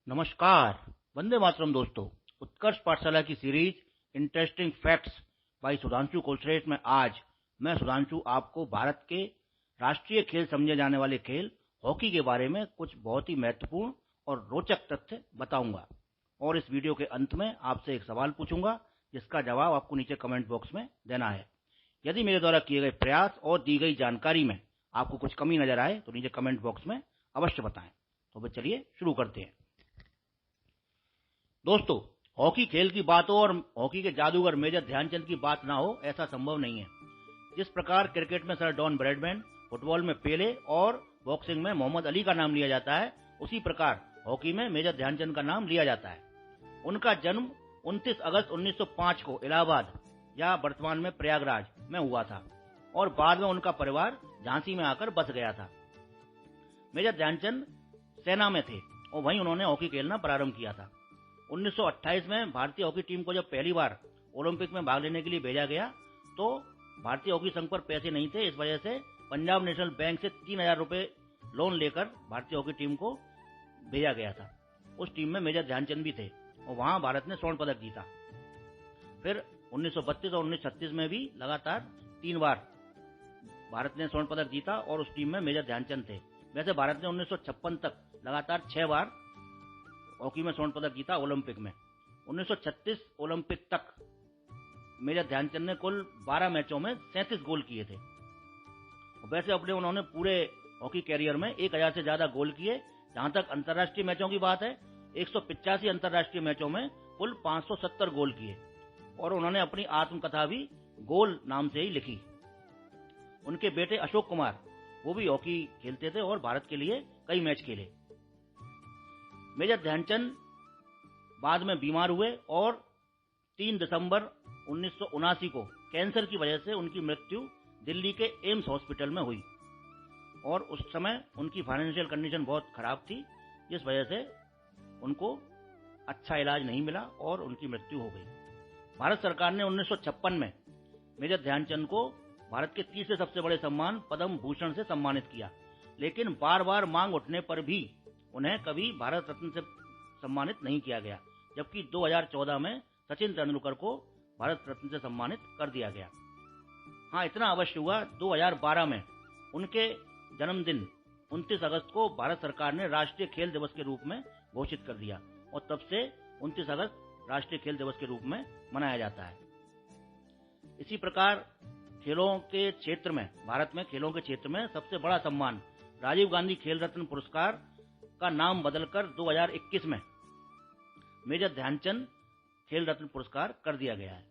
नमस्कार। वंदे मातरम दोस्तों। उत्कर्ष पाठशाला की series interesting facts by Sudhanshu Kulshreshtha में आज मैं सुधांशु आपको भारत के राष्ट्रीय खेल समझे जाने वाले खेल हॉकी के बारे में कुछ बहुत ही महत्वपूर्ण और रोचक तथ्य बताऊंगा और इस वीडियो के अंत में आपसे एक सवाल पूछूंगा जिसका जवाब आपको नीचे कमेंट बॉक्स में देना है। यदि मेरे द्वारा किए गए प्रयास और दी गई जानकारी में आपको कुछ कमी नजर आए तो नीचे कमेंट बॉक्स में अवश्य बताएं। तो फिर चलिए शुरू करते हैं। दोस्तों, हॉकी खेल की बात हो और हॉकी के जादूगर मेजर ध्यानचंद की बात ना हो ऐसा संभव नहीं है। जिस प्रकार क्रिकेट में सर डॉन ब्रैडमैन, फुटबॉल में पेले और बॉक्सिंग में मोहम्मद अली का नाम लिया जाता है, उसी प्रकार हॉकी में मेजर ध्यानचंद का नाम लिया जाता है। उनका जन्म 29 अगस्त 1905 को इलाहाबाद या वर्तमान में प्रयागराज में हुआ था और बाद में उनका परिवार झांसी में आकर बस गया था। मेजर ध्यानचंद सेना में थे और वहीं उन्होंने हॉकी खेलना प्रारंभ किया था। 1928 में भारतीय हॉकी टीम को जब पहली बार ओलंपिक में भाग लेने के लिए भेजा गया तो भारतीय हॉकी संघ पर पैसे नहीं थे। इस वजह से पंजाब नेशनल बैंक से 3000 रुपए लोन लेकर भारतीय हॉकी टीम को भेजा गया था। उस टीम में मेजर ध्यानचंद भी थे और वहां भारत ने स्वर्ण पदक जीता। फिर 1932 और 1936 में भी लगातार 3 बार भारत ने स्वर्ण पदक जीता और उस टीम में मेजर ध्यानचंद थे। वैसे भारत ने 1956 तक लगातार 6 बार हॉकी में स्वर्ण पदक जीता ओलंपिक में। 1936 ओलंपिक तक मेजर ध्यानचंद ने कुल 12 मैचों में 37 गोल किए थे। वैसे अपने उन्होंने पूरे हॉकी कैरियर में 1000 से ज्यादा गोल किए। जहां तक अंतर्राष्ट्रीय मैचों की बात है, 185 अंतर्राष्ट्रीय मैचों में कुल 570 गोल किए और उन्होंने अपनी आत्मकथा भी गोल नाम से ही लिखी। उनके बेटे अशोक कुमार वो भी हॉकी खेलते थे और भारत के लिए कई मैच खेले। मेजर ध्यानचंद बाद में बीमार हुए और 3 दिसंबर 1979 को कैंसर की वजह से उनकी मृत्यु दिल्ली के एम्स हॉस्पिटल में हुई और उस समय उनकी फाइनेंशियल कंडीशन बहुत खराब थी, जिस वजह से उनको अच्छा इलाज नहीं मिला और उनकी मृत्यु हो गई। भारत सरकार ने 1956 में मेजर ध्यानचंद को भारत के तीसरे सबसे बड़े सम्मान पद्म भूषण से सम्मानित किया, लेकिन बार बार मांग उठने पर भी उन्हें कभी भारत रत्न से सम्मानित नहीं किया गया, जबकि 2014 में सचिन तेंदुलकर को भारत रत्न से सम्मानित कर दिया गया। हाँ, इतना अवश्य हुआ, 2012 में उनके जन्मदिन 29 अगस्त को भारत सरकार ने राष्ट्रीय खेल दिवस के रूप में घोषित कर दिया और तब से 29 अगस्त राष्ट्रीय खेल दिवस के रूप में मनाया जाता है। इसी प्रकार खेलों के क्षेत्र में, भारत में खेलों के क्षेत्र में सबसे बड़ा सम्मान राजीव गांधी खेल रत्न पुरस्कार का नाम बदलकर 2021 में मेजर ध्यानचंद खेल रत्न पुरस्कार कर दिया गया है।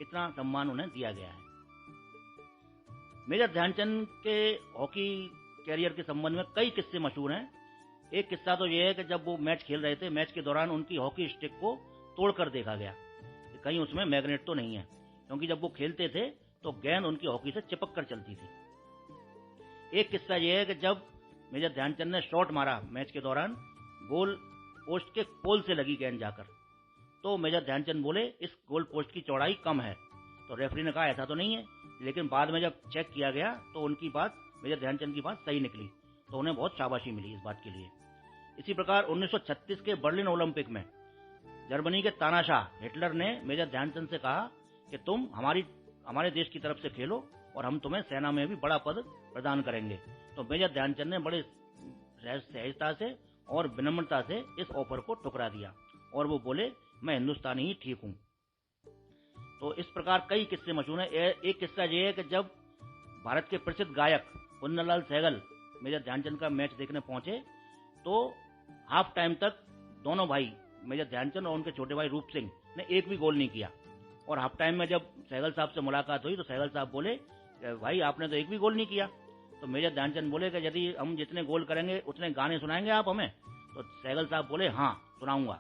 इतना सम्मान उन्हें दिया गया है। मेजर ध्यानचंद के हॉकी कैरियर के संबंध में कई किस्से मशहूर हैं। एक किस्सा तो यह है कि जब वो मैच खेल रहे थे, मैच के दौरान उनकी हॉकी स्टिक को तोड़कर देखा गया, कहीं उसमें मैग्नेट तो नहीं है, क्योंकि जब वो खेलते थे तो गेंद उनकी हॉकी से चिपक कर चलती थी। एक किस्सा यह है कि जब मेजर ध्यानचंद ने शॉट मारा मैच के दौरान, गोल पोस्ट के पोल से लगी गेंद जाकर, तो मेजर ध्यानचंद बोले इस गोल पोस्ट की चौड़ाई कम है, तो रेफरी ने कहा ऐसा तो नहीं है, लेकिन बाद में जब चेक किया गया तो उनकी बात, मेजर ध्यानचंद की बात सही निकली, तो उन्हें बहुत शाबाशी मिली इस बात के लिए। इसी प्रकार 1936 के बर्लिन ओलंपिक में जर्मनी के तानाशाह हिटलर ने मेजर ध्यानचंद से कहा कि तुम हमारे देश की तरफ से खेलो और हम तुम्हें सेना में भी बड़ा पद प्रदान करेंगे। तो मेजर ध्यानचंद ने बड़े सहजता से और विनम्रता से इस ऑफर को ठुकरा दिया और वो बोले मैं हिंदुस्तानी ही ठीक हूं। तो इस प्रकार कई किस्से मशहूर हैं। एक किस्सा ये है कि जब भारत के प्रसिद्ध गायक कुन्नरलाल सहगल मेजर ध्यानचंद का मैच देखने पहुंचे तो हाफ टाइम तक दोनों भाई मेजर ध्यानचंद और उनके छोटे भाई रूप सिंह ने एक भी गोल नहीं किया और हाफ टाइम में जब सहगल साहब से मुलाकात हुई तो सहगल साहब बोले भाई आपने तो एक भी गोल नहीं किया। तो मेजर ध्यानचंद बोले कि यदि हम जितने गोल करेंगे उतने गाने सुनाएंगे आप हमें? तो सहगल साहब बोले हाँ सुनाऊंगा।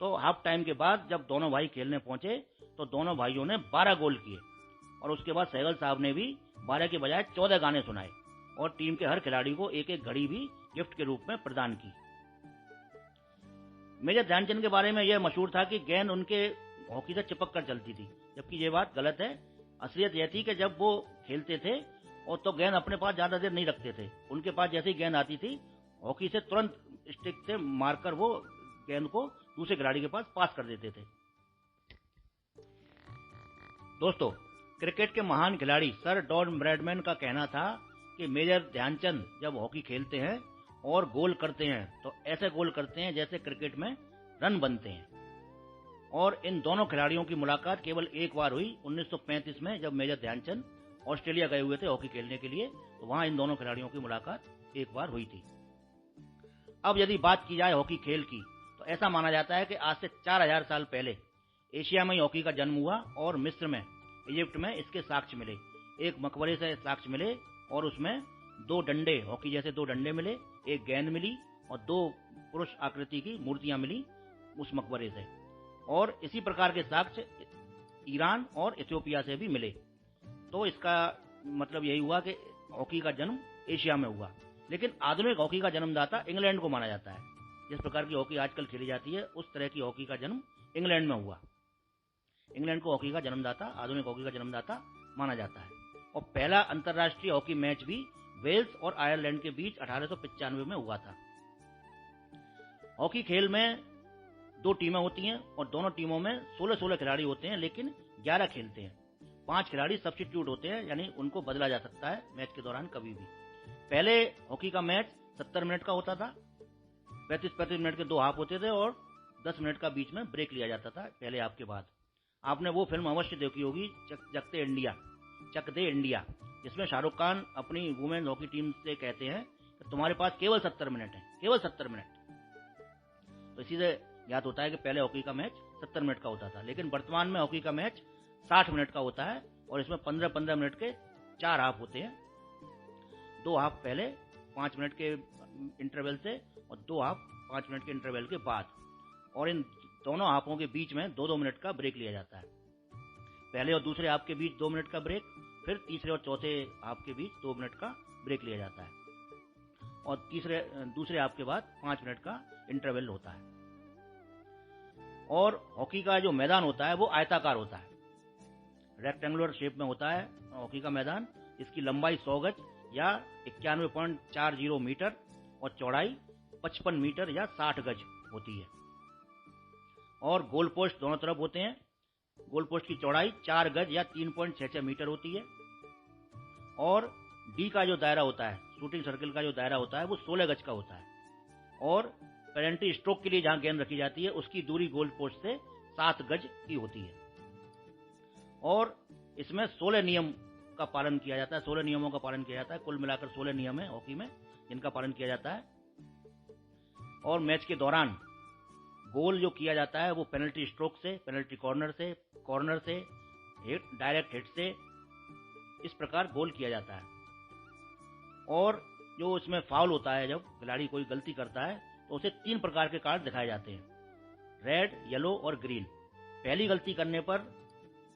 तो हाफ टाइम के बाद जब दोनों भाई खेलने पहुंचे तो दोनों भाइयों ने 12 गोल किए और उसके बाद सहगल साहब ने भी 12 के बजाय 14 गाने सुनाए और टीम के हर खिलाड़ी को एक एक घड़ी भी गिफ्ट के रूप में प्रदान की। मेजर ध्यानचंद के बारे में यह मशहूर था कि गेंद उनके हॉकी से चिपक कर चलती थी, जबकि ये बात गलत है। असलियत यह थी कि जब वो खेलते थे और तो गेंद अपने पास ज्यादा देर नहीं रखते थे, उनके पास जैसे ही गेंद आती थी हॉकी से तुरंत स्टिक से मारकर वो गेंद को दूसरे खिलाड़ी के पास पास कर देते थे। दोस्तों, क्रिकेट के महान खिलाड़ी सर डॉन ब्रैडमैन का कहना था कि मेजर ध्यानचंद जब हॉकी खेलते हैं और गोल करते हैं तो ऐसे गोल करते हैं जैसे क्रिकेट में रन बनते हैं। और इन दोनों खिलाड़ियों की मुलाकात केवल एक बार हुई 1935 में, जब मेजर ध्यानचंद ऑस्ट्रेलिया गए हुए थे हॉकी खेलने के लिए, तो वहां इन दोनों खिलाड़ियों की मुलाकात एक बार हुई थी। अब यदि बात की जाए हॉकी खेल की, तो ऐसा माना जाता है कि आज से 4000 साल पहले एशिया में हॉकी का जन्म हुआ और मिस्र में, इजिप्ट में इसके साक्ष्य मिले। एक मकबरे से साक्ष्य मिले और उसमें 2 डंडे, हॉकी जैसे 2 डंडे मिले, एक गेंद मिली और 2 पुरुष आकृति की मूर्तियां मिली उस मकबरे से। और इसी प्रकार के साक्ष्य ईरान और इथियोपिया से भी मिले। तो इसका मतलब यही हुआ कि हॉकी का जन्म एशिया में हुआ। लेकिन आधुनिक हॉकी का जन्मदाता इंग्लैंड को माना जाता है। जिस प्रकार की हॉकी आजकल खेली जाती है, उस तरह की हॉकी का जन्म इंग्लैंड में हुआ। इंग्लैंड को हॉकी का जन्मदाता, आधुनिक हॉकी का जन्मदाता माना जाता है। और पहला अंतर्राष्ट्रीय हॉकी मैच भी वेल्स और आयरलैंड के बीच 1895 में हुआ था। हॉकी खेल में 2 टीमें होती हैं और दोनों टीमों में 16-16 खिलाड़ी होते हैं, लेकिन 11 खेलते हैं। 5 खिलाड़ी सब्स्टिट्यूट होते हैं, यानी उनको बदला जा सकता है मैच के दौरान कभी भी। पहले हॉकी का मैच 70 मिनट का होता था। 35-35 मिनट के 2 हाफ होते थे और 10 मिनट का बीच में ब्रेक लिया जाता था पहले हाफ के बाद। आपने वो फिल्म अवश्य देखी होगी, चक दे इंडिया, जिसमें शाहरुख खान अपनी वुमेन हॉकी टीम से कहते हैं कि तुम्हारे पास केवल 70 मिनट है, केवल 70 मिनट। तो इसी से याद होता है कि पहले हॉकी का मैच 70 मिनट का होता था। लेकिन वर्तमान में हॉकी का मैच 60 मिनट का होता है और इसमें 15-15 मिनट के 4 हाफ होते हैं। 2 हाफ पहले 5 मिनट के इंटरवल से और 2 हाफ 5 मिनट के इंटरवल के बाद, और इन दोनों हाफों के बीच में 2-2 मिनट का ब्रेक लिया जाता है। पहले और दूसरे हाफ के बीच 2 मिनट का ब्रेक, फिर तीसरे और चौथे हाफ के बीच 2 मिनट का ब्रेक लिया जाता है और दूसरे हाफ के बाद 5 मिनट का इंटरवल होता है। और हॉकी का जो मैदान होता है वो आयताकार होता है, रेक्टेंगुलर शेप में होता है हॉकी का मैदान। इसकी लंबाई 100 गज या 91.40 मीटर और चौड़ाई 55 मीटर या 60 गज होती है। और गोल पोस्ट दोनों तरफ होते हैं। गोल पोस्ट की चौड़ाई 4 गज या 3.66 मीटर होती है। और डी का जो दायरा होता है, शूटिंग सर्किल का जो दायरा होता है, वो 16 गज का होता है। और पेनल्टी स्ट्रोक के लिए जहां गेंद रखी जाती है उसकी दूरी गोल पोस्ट से 7 गज की होती है। और इसमें 16 नियम का पालन किया जाता है, 16 नियमों का पालन किया जाता है। कुल मिलाकर 16 नियम है हॉकी में जिनका पालन किया जाता है। और मैच के दौरान गोल जो किया जाता है वो पेनल्टी स्ट्रोक से, पेनल्टी कॉर्नर से, डायरेक्ट हिट से, इस प्रकार गोल किया जाता है। और जो इसमें फाउल होता है, जब खिलाड़ी कोई गलती करता है तो उसे 3 प्रकार के कार्ड दिखाए जाते हैं, रेड, येलो और ग्रीन। पहली गलती करने पर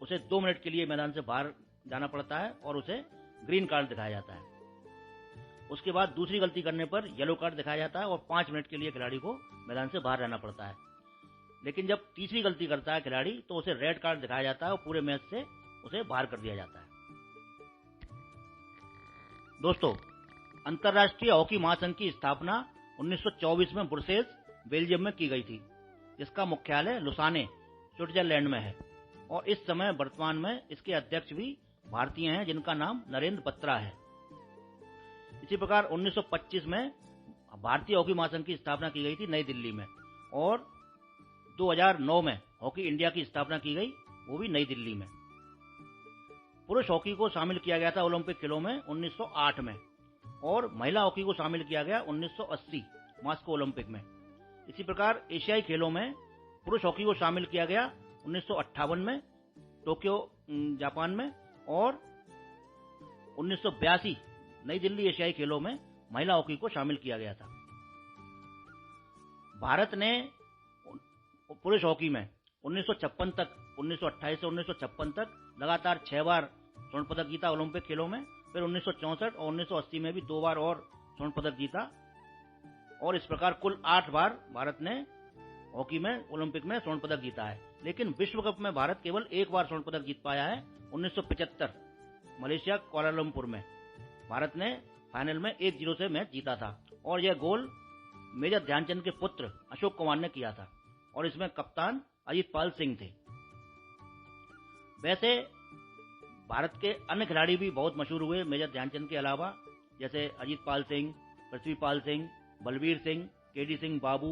उसे 2 मिनट के लिए मैदान से बाहर जाना पड़ता है और उसे ग्रीन कार्ड दिखाया जाता है। उसके बाद दूसरी गलती करने पर येलो कार्ड दिखाया जाता है और 5 मिनट के लिए खिलाड़ी को मैदान से बाहर रहना पड़ता है। लेकिन जब तीसरी गलती करता है खिलाड़ी तो उसे रेड कार्ड दिखाया जाता है और पूरे मैच से उसे बाहर कर दिया जाता है। दोस्तों, अंतर्राष्ट्रीय हॉकी महासंघ की स्थापना 1924 में ब्रुसेल्स, बेल्जियम में की गई थी, जिसका मुख्यालय लुसाने, स्विट्जरलैंड में है। और इस समय वर्तमान में इसके अध्यक्ष भी भारतीय हैं, जिनका नाम नरेंद्र बत्रा है। इसी प्रकार 1925 में भारतीय हॉकी महासंघ की स्थापना की गई थी नई दिल्ली में। और 2009 में हॉकी इंडिया की स्थापना की गई, वो भी नई दिल्ली में। पुरुष हॉकी को शामिल किया गया था ओलंपिक खेलों में 1908 में, और महिला हॉकी को शामिल किया गया 1980 मॉस्को ओलंपिक में। इसी प्रकार एशियाई खेलों में पुरुष हॉकी को शामिल किया गया 1958 में टोक्यो, जापान में, और 1982 नई दिल्ली एशियाई खेलों में महिला हॉकी को शामिल किया गया था। भारत ने पुरुष हॉकी में 1956 तक, 1928 से 1956 तक लगातार 6 बार स्वर्ण पदक जीता ओलंपिक खेलों में। फिर 1964 और 1980 में भी 2 बार और स्वर्ण पदक जीता। और इस प्रकार कुल 8 बार भारत ने हॉकी में ओलंपिक में स्वर्ण पदक जीता है। लेकिन विश्व कप में भारत केवल 1 बार स्वर्ण पदक जीत पाया है, 1975 मलेशिया कुआलालंपुर में। भारत ने फाइनल में 1-0 से मैच जीता था। और यह गोल मेजर ध्यानचंद के पुत्र अशोक कुमार ने किया था और इसमें कप्तान अजीत पाल सिंह थे। वैसे भारत के अन्य खिलाड़ी भी बहुत मशहूर हुए मेजर ध्यानचंद के अलावा, जैसे अजीत पाल सिंह, पृथ्वीपाल सिंह, बलबीर सिंह, केडी सिंह बाबू,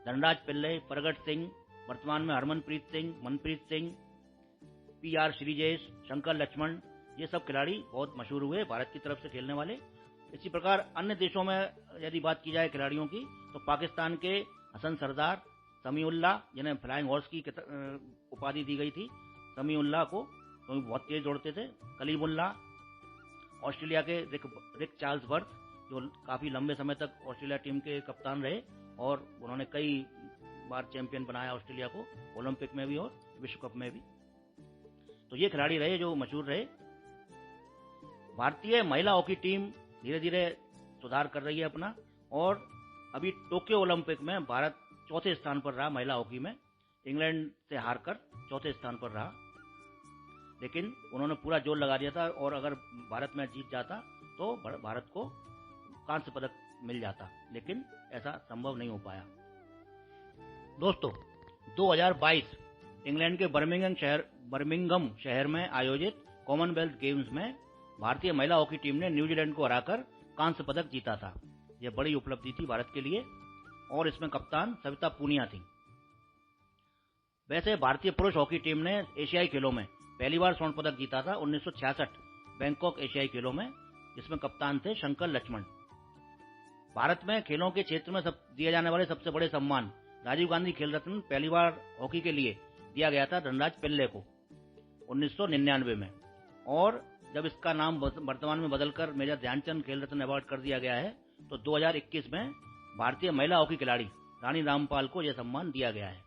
धनराज पिल्ले, प्रगट सिंह, वर्तमान में हरमनप्रीत सिंह, मनप्रीत सिंह, PR श्रीजेश, शंकर लक्ष्मण, ये सब खिलाड़ी बहुत मशहूर हुए भारत की तरफ से खेलने वाले। इसी प्रकार अन्य देशों में यदि बात की जाए खिलाड़ियों की, तो पाकिस्तान के हसन सरदार, समीउल्लाह, जिन्हें फ्लाइंग हॉर्स की उपाधि दी गई थी, समीउल्लाह को तो बहुत तेज दौड़ते थे। कलीमुल्लाह, ऑस्ट्रेलिया के रिक चार्ल्स बर्थ, जो काफी लंबे समय तक ऑस्ट्रेलिया टीम के कप्तान रहे और उन्होंने कई बार चैंपियन बनाया ऑस्ट्रेलिया को, ओलंपिक में भी और विश्व कप में भी। तो ये खिलाड़ी रहे जो मशहूर रहे। भारतीय महिला हॉकी टीम धीरे धीरे सुधार कर रही है अपना, और अभी टोक्यो ओलंपिक में भारत चौथे स्थान पर रहा महिला हॉकी में, इंग्लैंड से हारकर चौथे स्थान पर रहा। लेकिन उन्होंने पूरा जोर लगा दिया था और अगर भारत मैच जीत जाता तो भारत को कांस्य पदक मिल जाता, लेकिन ऐसा संभव नहीं हो पाया। दोस्तों, 2022 इंग्लैंड के बर्मिंघम शहर में आयोजित कॉमनवेल्थ गेम्स में भारतीय महिला हॉकी टीम ने न्यूजीलैंड को हराकर कांस्य पदक जीता था। यह बड़ी उपलब्धि थी भारत के लिए और इसमें कप्तान सविता पूनिया थी। वैसे भारतीय पुरुष हॉकी टीम ने एशियाई खेलों में पहली बार स्वर्ण पदक जीता था 1966 बैंकॉक एशियाई खेलों में, जिसमें कप्तान थे शंकर लक्ष्मण। भारत में खेलों के क्षेत्र में दिए जाने वाले सबसे बड़े सम्मान राजीव गांधी खेल रत्न पहली बार हॉकी के लिए दिया गया था धनराज पिल्ले को 1999 में, और जब इसका नाम वर्तमान में बदलकर मेजर ध्यानचंद खेल रत्न अवार्ड कर दिया गया है, तो 2021 में भारतीय महिला हॉकी खिलाड़ी रानी रामपाल को यह सम्मान दिया गया है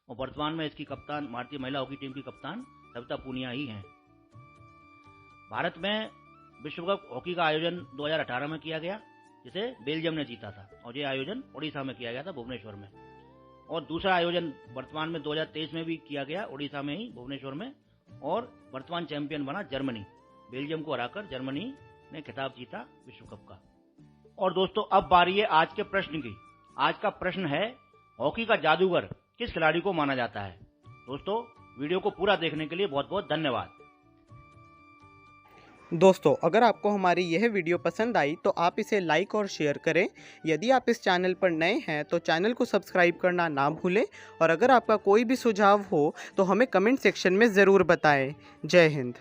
और वर्तमान में इसकी कप्तान, भारतीय महिला हॉकी टीम की कप्तान सविता पूनिया ही हैं। भारत में विश्व कप हॉकी का आयोजन 2018 में किया गया, जिसे बेल्जियम ने जीता था, और यह आयोजन ओडिशा में किया गया था, भुवनेश्वर में। और दूसरा आयोजन वर्तमान में 2023 में भी किया गया ओडिशा में ही, भुवनेश्वर में, और वर्तमान चैंपियन बना जर्मनी। बेल्जियम को हराकर जर्मनी ने खिताब जीता विश्व कप का। और दोस्तों, अब बारी है आज के प्रश्न की। आज का प्रश्न है, हॉकी का जादूगर किस खिलाड़ी को माना जाता है? दोस्तों, वीडियो को पूरा देखने के लिए बहुत बहुत धन्यवाद। दोस्तों, अगर आपको हमारी यह वीडियो पसंद आई तो आप इसे लाइक और शेयर करें। यदि आप इस चैनल पर नए हैं तो चैनल को सब्सक्राइब करना ना भूलें, और अगर आपका कोई भी सुझाव हो तो हमें कमेंट सेक्शन में ज़रूर बताएं। जय हिंद।